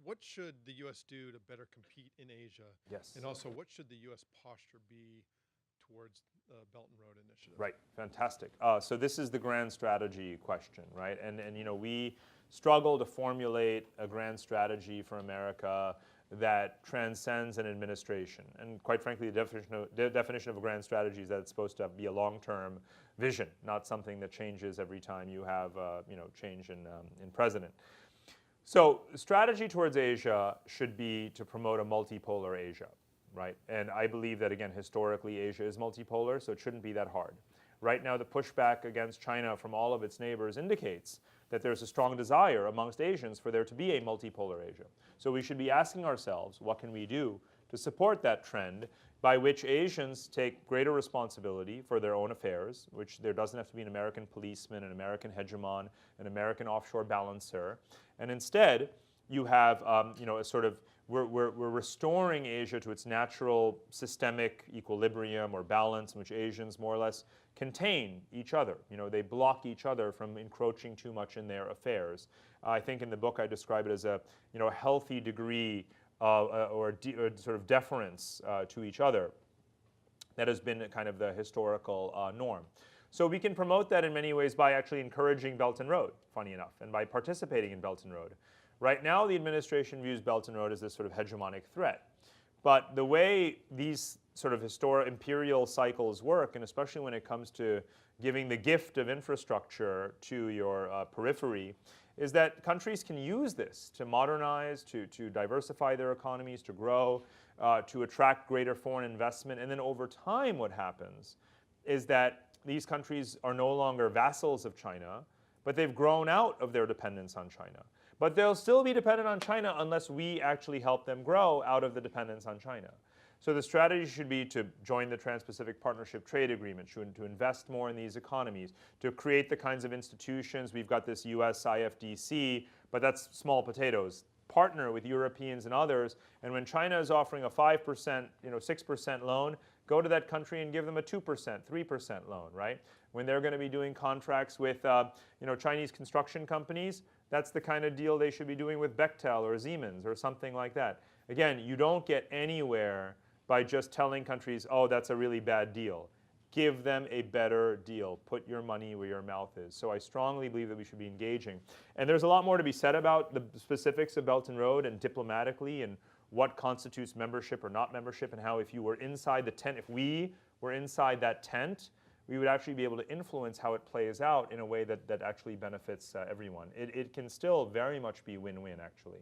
what should the U.S. do to better compete in Asia? Yes. And also, what should the U.S. posture be towards the Belt and Road Initiative? Right, fantastic. So this is the grand strategy question, right? And you know, we struggle to formulate a grand strategy for America that transcends an administration. And quite frankly, the definition of a grand strategy is that it's supposed to be a long-term vision, not something that changes every time you have you know, change in president. So strategy towards Asia should be to promote a multipolar Asia, right? And I believe that, again, historically, Asia is multipolar, so it shouldn't be that hard. Right now, the pushback against China from all of its neighbors indicates that there's a strong desire amongst Asians for there to be a multipolar Asia. So we should be asking ourselves, what can we do to support that trend by which Asians take greater responsibility for their own affairs, which there doesn't have to be an American policeman, an American hegemon, an American offshore balancer, and instead you have you know, a sort of, we're restoring Asia to its natural systemic equilibrium or balance in which Asians more or less contain each other. You know, they block each other from encroaching too much in their affairs. I think in the book I describe it as a, you know, a healthy degree or sort of deference to each other that has been kind of the historical norm. So we can promote that in many ways by actually encouraging Belt and Road, funny enough, and by participating in Belt and Road. Right now, the administration views Belt and Road as this sort of hegemonic threat. But the way these sort of imperial cycles work, and especially when it comes to giving the gift of infrastructure to your periphery, is that countries can use this to modernize, to diversify their economies, to grow, to attract greater foreign investment. And then over time, what happens is that these countries are no longer vassals of China, but they've grown out of their dependence on China. But they'll still be dependent on China unless we actually help them grow out of the dependence on China. So the strategy should be to join the Trans-Pacific Partnership Trade Agreement, to invest more in these economies, to create the kinds of institutions. We've got this US IFDC, but that's small potatoes. Partner with Europeans and others, and when China is offering a 5%, you know, 6% loan, go to that country and give them a 2%, 3% loan, right? When they're going to be doing contracts with you know, Chinese construction companies, that's the kind of deal they should be doing with Bechtel or Siemens or something like that. Again, you don't get anywhere by just telling countries, oh, that's a really bad deal. Give them a better deal. Put your money where your mouth is. So I strongly believe that we should be engaging. And there's a lot more to be said about the specifics of Belt and Road and diplomatically and what constitutes membership or not membership, and how if you were inside the tent, if we were inside that tent, we would actually be able to influence how it plays out in a way that actually benefits everyone. It can still very much be win-win, actually.